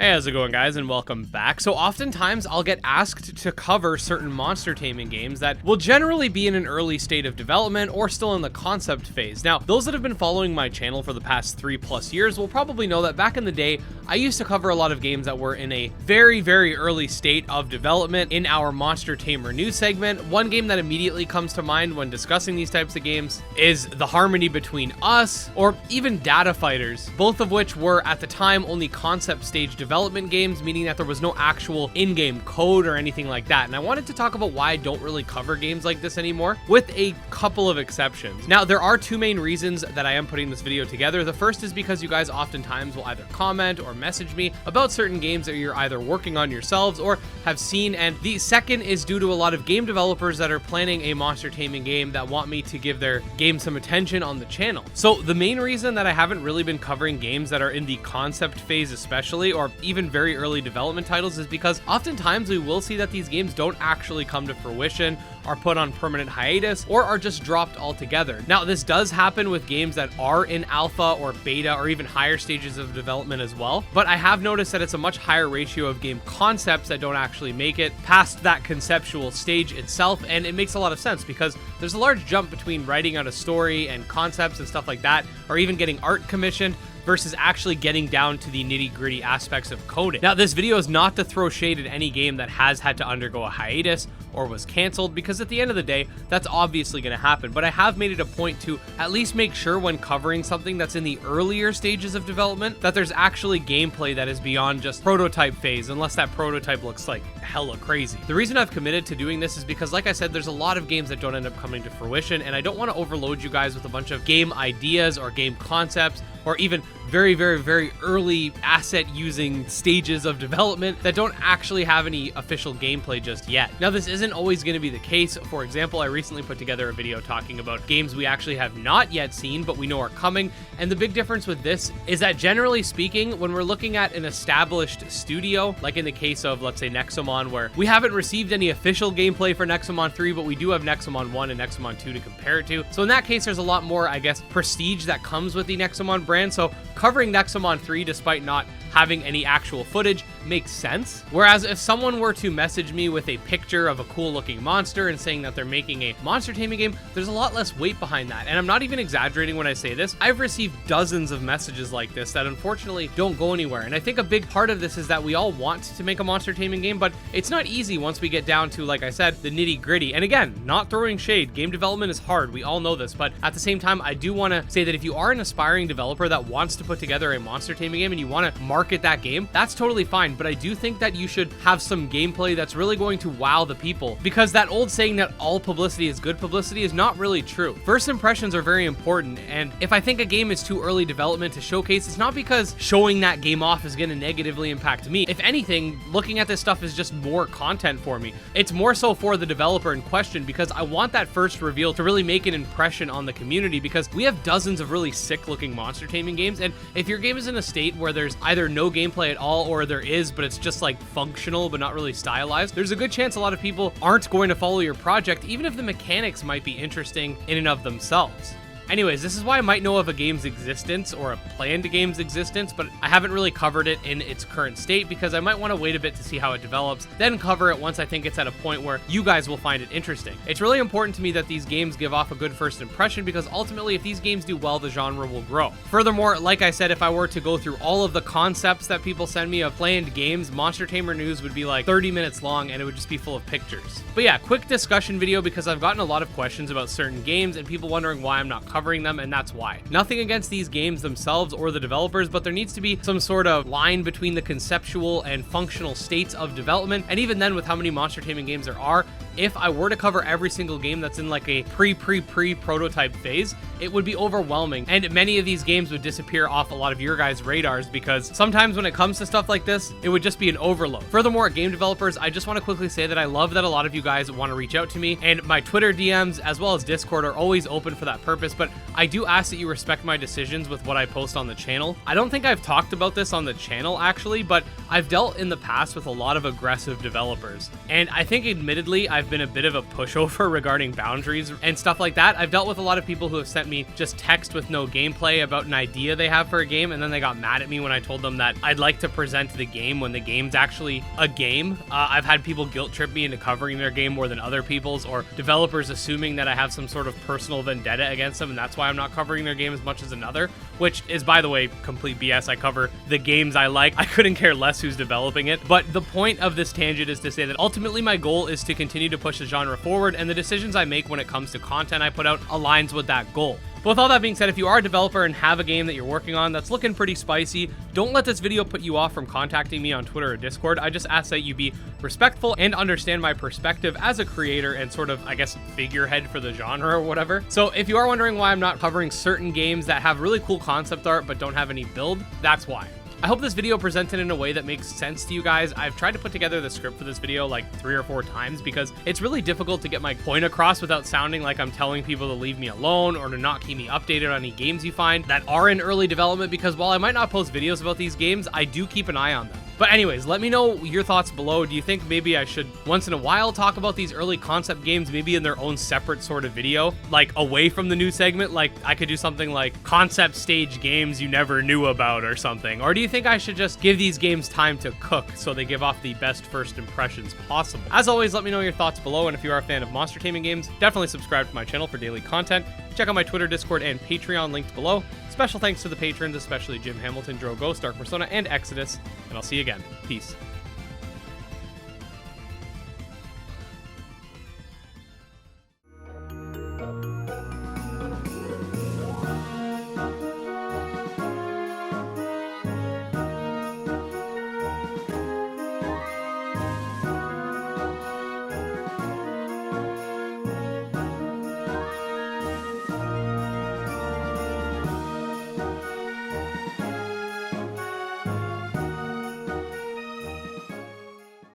Hey, how's it going, guys, and welcome back. So oftentimes I'll get asked to cover certain monster taming games that will generally be in an early state of development or still in the concept phase. Now, those that have been following my channel for the past 3+ years will probably know that back in the day, I used to cover a lot of games that were in a very, very early state of development in our Monster Tamer news segment. One game that immediately comes to mind when discussing these types of games is the harmony between us or even Data Fighters, both of which were at the time only concept stage development games, meaning that there was no actual in-game code or anything like that. And I wanted to talk about why I don't really cover games like this anymore, with a couple of exceptions. Now, there are two main reasons that I am putting this video together. The first is because you guys oftentimes will either comment or message me about certain games that you're either working on yourselves or have seen, and the second is due to a lot of game developers that are planning a monster taming game that want me to give their game some attention on the channel. So the main reason that I haven't really been covering games that are in the concept phase especially, or even very early development titles, is because oftentimes we will see that these games don't actually come to fruition, are put on permanent hiatus, or are just dropped altogether. Now, this does happen with games that are in alpha or beta or even higher stages of development as well, but I have noticed that it's a much higher ratio of game concepts that don't actually make it past that conceptual stage itself, and it makes a lot of sense because there's a large jump between writing out a story and concepts and stuff like that, or even getting art commissioned, versus actually getting down to the nitty-gritty aspects of coding. Now, this video is not to throw shade at any game that has had to undergo a hiatus or was canceled, because at the end of the day, that's obviously going to happen. But I have made it a point to at least make sure when covering something that's in the earlier stages of development that there's actually gameplay that is beyond just prototype phase, unless that prototype looks like hella crazy. The reason I've committed to doing this is because, like I said, there's a lot of games that don't end up coming to fruition, and I don't want to overload you guys with a bunch of game ideas or game concepts, or even very, very, very early asset using stages of development that don't actually have any official gameplay just yet. Now, this isn't always going to be the case. For example, I recently put together a video talking about games we actually have not yet seen, but we know are coming. And the big difference with this is that, generally speaking, when we're looking at an established studio, like in the case of, let's say, Nexomon, where we haven't received any official gameplay for Nexomon 3, but we do have Nexomon 1 and Nexomon 2 to compare it to. So in that case, there's a lot more, I guess, prestige that comes with the Nexomon brand. So covering Nexomon 3 despite not having any actual footage makes sense. Whereas if someone were to message me with a picture of a cool looking monster and saying that they're making a monster taming game, there's a lot less weight behind that. And I'm not even exaggerating when I say this. I've received dozens of messages like this that unfortunately don't go anywhere. And I think a big part of this is that we all want to make a monster taming game, but it's not easy once we get down to, like I said, the nitty gritty. And again, not throwing shade, game development is hard. We all know this, but at the same time, I do want to say that if you are an aspiring developer that wants to put together a monster taming game and you want to market that game, that's totally fine. But I do think that you should have some gameplay that's really going to wow the people, because that old saying that all publicity is good publicity is not really true. First impressions are very important, and if I think a game is too early development to showcase, it's not because showing that game off is going to negatively impact me. If anything, looking at this stuff is just more content for me. It's more so for the developer in question, because I want that first reveal to really make an impression on the community, because we have dozens of really sick looking monster taming games, and if your game is in a state where there's either no gameplay at all, or there is, but it's just like functional but not really stylized, there's a good chance a lot of people aren't going to follow your project, even if the mechanics might be interesting in and of themselves. Anyways, this is why I might know of a game's existence or a planned game's existence, but I haven't really covered it in its current state because I might want to wait a bit to see how it develops, then cover it once I think it's at a point where you guys will find it interesting. It's really important to me that these games give off a good first impression, because ultimately if these games do well, the genre will grow. Furthermore, like I said, if I were to go through all of the concepts that people send me of planned games, Monster Tamer News would be like 30 minutes long and it would just be full of pictures. But yeah, quick discussion video because I've gotten a lot of questions about certain games and people wondering why I'm not covering them, and that's why. Nothing against these games themselves or the developers, but there needs to be some sort of line between the conceptual and functional states of development, and even then, with how many monster taming games there are, if I were to cover every single game that's in like a pre-prototype phase, it would be overwhelming, and many of these games would disappear off a lot of your guys' radars, because sometimes when it comes to stuff like this, it would just be an overload. Furthermore, game developers, I just want to quickly say that I love that a lot of you guys want to reach out to me, and my Twitter DMs as well as Discord are always open for that purpose, but I do ask that you respect my decisions with what I post on the channel. I don't think I've talked about this on the channel actually, but I've dealt in the past with a lot of aggressive developers, and I think admittedly I've I've been a bit of a pushover regarding boundaries and stuff like that. I've dealt with a lot of people who have sent me just text with no gameplay about an idea they have for a game, and then they got mad at me when I told them that I'd like to present the game when the game's actually a game. I've had people guilt trip me into covering their game more than other people's, or developers assuming that I have some sort of personal vendetta against them, and that's why I'm not covering their game as much as another, which is, by the way, complete BS. I cover the games I like. I couldn't care less who's developing it. But the point of this tangent is to say that ultimately my goal is to continue to push the genre forward, and the decisions I make when it comes to content I put out aligns with that goal. But with all that being said, if you are a developer and have a game that you're working on that's looking pretty spicy, don't let this video put you off from contacting me on Twitter or Discord. I just ask that you be respectful and understand my perspective as a creator and sort of, I guess, figurehead for the genre or whatever. So if you are wondering why I'm not covering certain games that have really cool concept art but don't have any build, that's why. I hope this video presented in a way that makes sense to you guys. I've tried to put together the script for this video like 3 or 4 times because it's really difficult to get my point across without sounding like I'm telling people to leave me alone or to not keep me updated on any games you find that are in early development, because while I might not post videos about these games, I do keep an eye on them. But anyways, let me know your thoughts below. Do you think maybe I should once in a while talk about these early concept games, maybe in their own separate sort of video, like away from the news segment? Like I could do something like concept stage games you never knew about or something. Or do you think I should just give these games time to cook so they give off the best first impressions possible? As always, let me know your thoughts below, and if you are a fan of monster taming games, definitely subscribe to my channel for daily content. Check out my Twitter, Discord, and Patreon linked below. Special thanks to the patrons, especially Jim Hamilton, Drow Ghost, Dark Persona, and Exodus, and I'll see you again. Peace.